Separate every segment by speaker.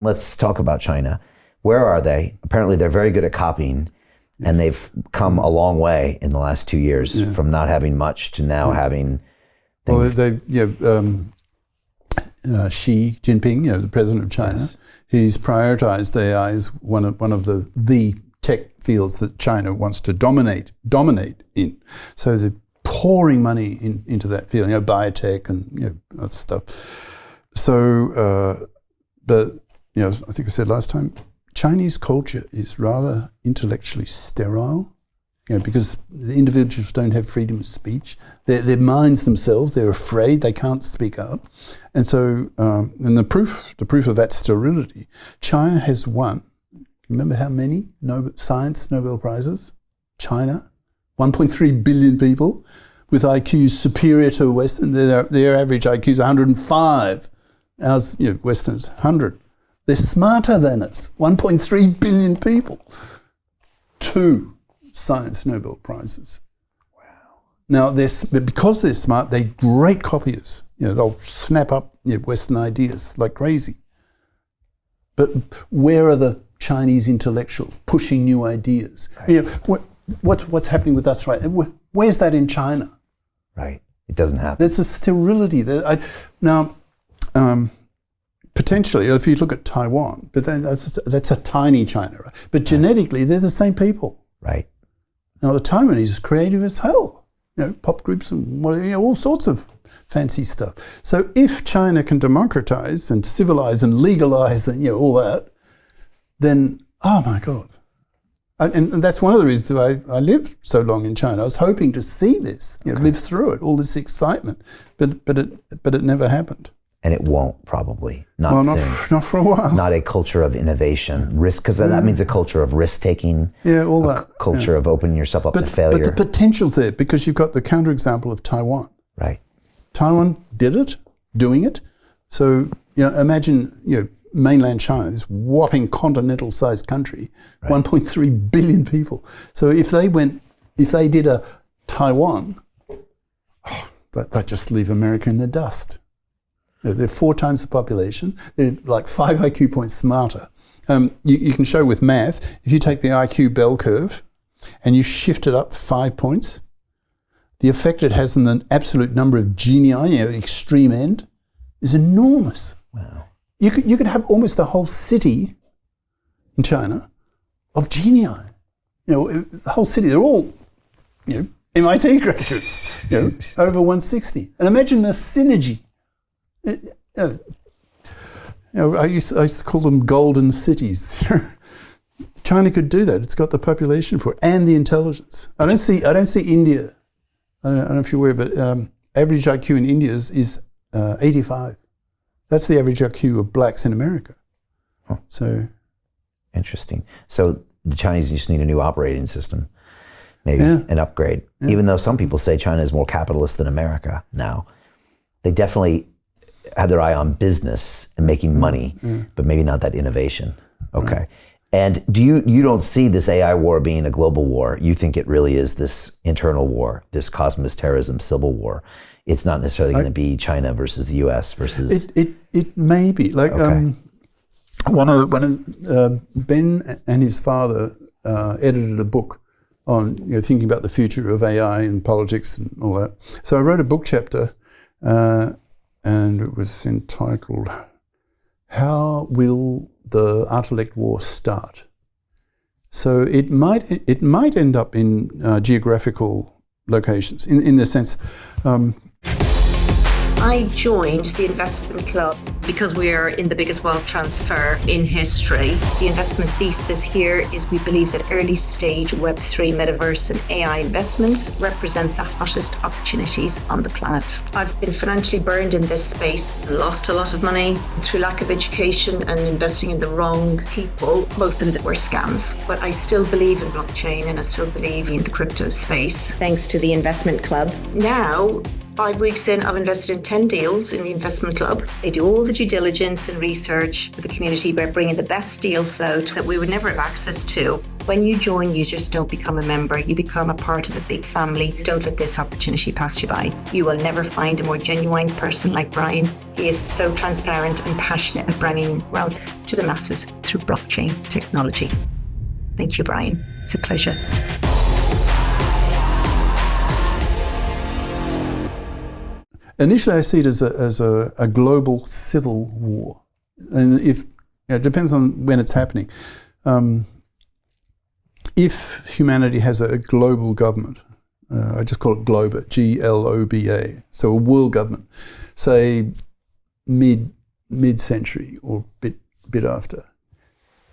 Speaker 1: Let's talk about China. Where are they? Apparently they're very good at copying, and they've come a long way in the last 2 years from not having much to now having things.
Speaker 2: Well, Xi Jinping, the president of China, he's prioritized AI as one of the tech fields that China wants to dominate in. So they're pouring money into that field, biotech and that stuff. So, but I think I said last time, Chinese culture is rather intellectually sterile, because the individuals don't have freedom of speech. Their minds themselves, they're afraid, they can't speak out. And so, and the proof of that sterility, China has won, remember how many science Nobel Prizes? China, 1.3 billion people with IQs superior to Western. Their average IQ is 105. Ours, Western's 100. They're smarter than us, 1.3 billion people. 2 science Nobel Prizes.
Speaker 1: Wow.
Speaker 2: Now, because they're smart, they're great copiers. They'll snap up Western ideas like crazy. But where are the Chinese intellectuals pushing new ideas? Right. What's happening with us right now? Where's that in China?
Speaker 1: Right. It doesn't happen.
Speaker 2: There's a sterility there. Potentially, if you look at Taiwan, but then that's a tiny China, right? But genetically, they're the same people.
Speaker 1: Right.
Speaker 2: Now, the Taiwanese is creative as hell. Pop groups and all sorts of fancy stuff. So if China can democratize and civilize and legalize and all that, then, oh my God. And that's one of the reasons I lived so long in China. I was hoping to see this, live through it, all this excitement, but it never happened.
Speaker 1: And it won't probably, not
Speaker 2: for a while.
Speaker 1: Not a culture of innovation, risk, because that means a culture of risk-taking,
Speaker 2: all that.
Speaker 1: Culture of opening yourself up to failure.
Speaker 2: But the potential's there, because you've got the counterexample of Taiwan.
Speaker 1: Right.
Speaker 2: Taiwan did it, doing it. So, imagine, mainland China, this whopping continental-sized country, 1.3 billion people. So if they did a Taiwan, they'd just leave America in the dust. They're 4 times the population. They're like 5 IQ points smarter. You can show with math, if you take the IQ bell curve and you shift it up 5 points, the effect it has on the absolute number of genii, the extreme end, is enormous.
Speaker 1: Wow.
Speaker 2: You could have almost a whole city in China of genii. The whole city, they're all, MIT graduates, over 160. And imagine the synergy. I used to call them golden cities. China could do that. It's got the population for it and the intelligence. I don't see India. I don't know if you're aware, but average IQ in India is 85. That's the average IQ of blacks in America.
Speaker 1: Huh.
Speaker 2: So
Speaker 1: interesting. So the Chinese just need a new operating system, maybe an upgrade. Yeah. Even though some people say China is more capitalist than America now, they definitely have their eye on business and making money, but maybe not that innovation. Okay. Right. And you don't see this AI war being a global war. You think it really is this internal war, this cosmos terrorism civil war. It's not necessarily going to be China versus the US versus...
Speaker 2: It may be. Like Ben and his father edited a book on thinking about the future of AI and politics and all that. So I wrote a book chapter and it was entitled, How Will the Artilect War Start? So it might end up in geographical locations, in the sense...
Speaker 3: I joined the investment club because we are in the biggest wealth transfer in history. The investment thesis here is we believe that early stage Web3, metaverse and AI investments represent the hottest opportunities on the planet. I've been financially burned in this space, lost a lot of money through lack of education and investing in the wrong people, most of them were scams. But I still believe in blockchain and I still believe in the crypto space. Thanks to the investment club. Now, 5 weeks in, I've invested in 10 deals in the investment club. They do all the due diligence and research for the community by bringing the best deal flow that we would never have access to. When you join, you just don't become a member. You become a part of a big family. Don't let this opportunity pass you by. You will never find a more genuine person like Brian. He is so transparent and passionate at bringing wealth to the masses through blockchain technology. Thank you, Brian. It's a pleasure.
Speaker 2: Initially, I see it as a global civil war, and it depends on when it's happening. If humanity has a global government, I just call it GLOBA, G-L-O-B-A, so a world government, say mid-century or bit after,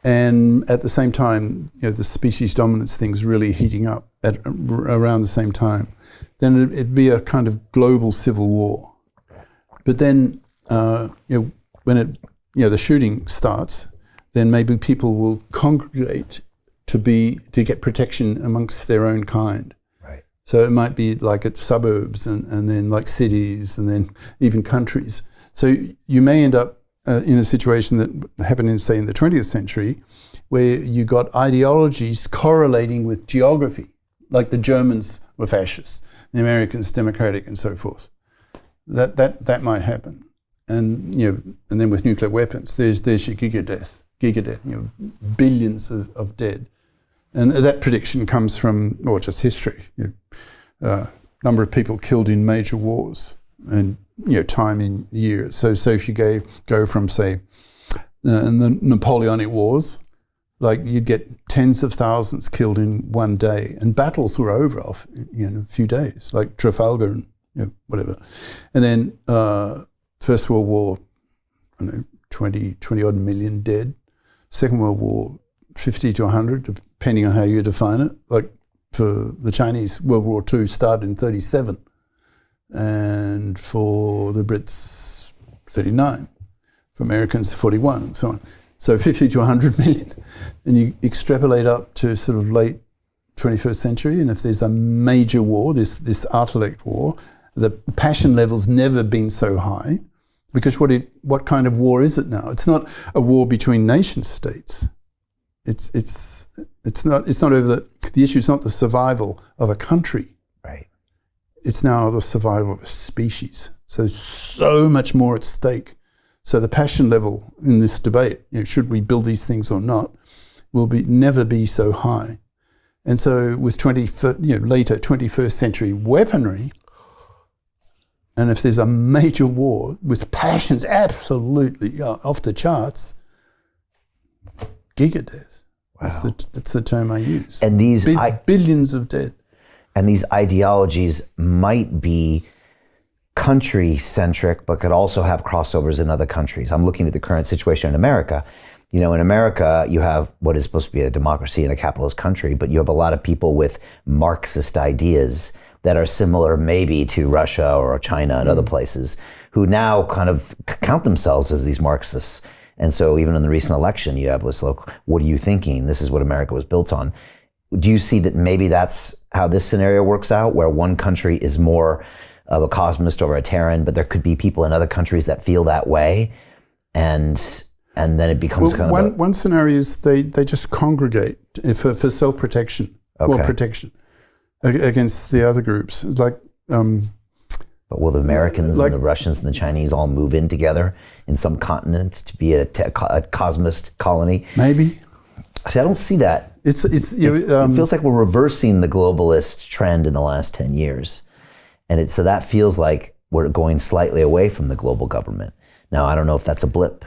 Speaker 2: and at the same time, the species dominance thing's really heating up around the same time, then it'd be a kind of global civil war. But then, when the shooting starts, then maybe people will congregate to get protection amongst their own kind.
Speaker 1: Right.
Speaker 2: So it might be like at suburbs and then like cities and then even countries. So you may end up in a situation that happened in, say, in the 20th century, where you got ideologies correlating with geography. Like the Germans were fascists, the Americans democratic, and so forth. That might happen, and and then with nuclear weapons, there's your giga death, billions of dead, and that prediction comes from just history. Number of people killed in major wars, and time in years. So if you go from say the Napoleonic Wars. Like you'd get tens of thousands killed in one day, and battles were over in a few days, like Trafalgar and whatever. And then First World War, 20 odd million dead. Second World War, 50 to 100, depending on how you define it. Like for the Chinese, World War II started in 1937, and for the Brits, 1939. For Americans, 1941, and so on. So 50 to 100 million. And you extrapolate up to sort of late 21st century, and if there's a major war, this artilect war, the passion level's never been so high, because what kind of war is it now? It's not a war between nation states. It's not over the issue is not the survival of a country.
Speaker 1: Right.
Speaker 2: It's now the survival of a species. So much more at stake. So the passion level in this debate, should we build these things or not, will never be so high. And so with later 21st century weaponry, and if there's a major war with passions absolutely off the charts, giga death. Wow. That's the term I use.
Speaker 1: And these
Speaker 2: billions of dead.
Speaker 1: And these ideologies might be country-centric, but could also have crossovers in other countries. I'm looking at the current situation in America. In America, you have what is supposed to be a democracy in a capitalist country, but you have a lot of people with Marxist ideas that are similar maybe to Russia or China and other places, who now kind of count themselves as these Marxists. And so even in the recent election, you have this, look, what are you thinking? This is what America was built on. Do you see that maybe that's how this scenario works out, where one country is more of a cosmist or a Terran, but there could be people in other countries that feel that way, and then it becomes
Speaker 2: one scenario is they just congregate for self-protection or protection against the other groups. Like,
Speaker 1: but will the Americans and the Russians and the Chinese all move in together in some continent to be a cosmist colony?
Speaker 2: Maybe.
Speaker 1: See, I don't see that. It feels like we're reversing the globalist trend in the last 10 years. And so that feels like we're going slightly away from the global government. Now, I don't know if that's a blip.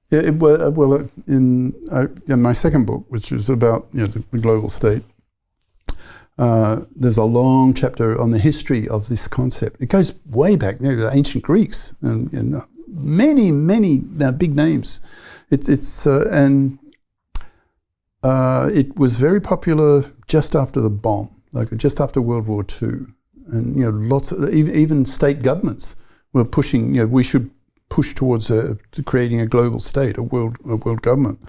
Speaker 2: Yeah, in my second book, which is about the global state, there's a long chapter on the history of this concept. It goes way back, the ancient Greeks, and many big names. It was very popular just after the bomb, like just after World War II. And lots of even state governments were pushing. We should push towards creating a global state, a world government,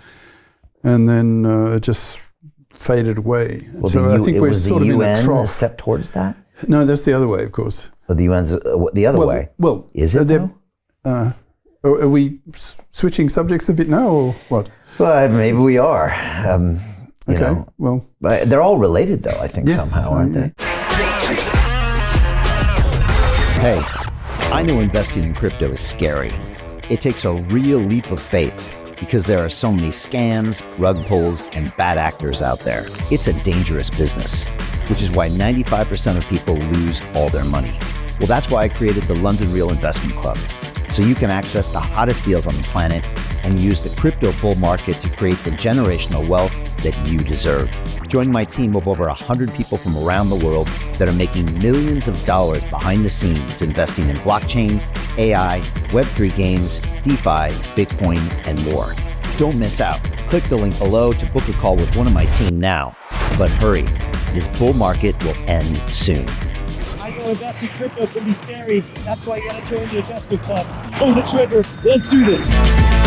Speaker 2: and then it just faded away.
Speaker 1: Well,
Speaker 2: so I think we're sort of in a trough.
Speaker 1: A step towards that.
Speaker 2: No, that's the other way, of course.
Speaker 1: Or the UN's the other way.
Speaker 2: Well,
Speaker 1: is it though?
Speaker 2: Are we switching subjects a bit now, or what?
Speaker 1: Well, maybe we are. You know,
Speaker 2: well,
Speaker 1: they're all related, though. I think somehow, aren't they?
Speaker 4: Hey, I know investing in crypto is scary. It takes a real leap of faith because there are so many scams, rug pulls, and bad actors out there. It's a dangerous business, which is why 95% of people lose all their money. Well, that's why I created the London Real Investment Club, so you can access the hottest deals on the planet and use the crypto bull market to create the generational wealth that you deserve. Join my team of over 100 people from around the world that are making millions of dollars behind the scenes investing in blockchain, AI, Web3 games, DeFi, Bitcoin, and more. Don't miss out. Click the link below to book a call with one of my team now. But hurry, this bull market will end soon.
Speaker 5: I know investing in crypto can be scary. That's why you gotta join the investment club. Pull the trigger. Let's do this.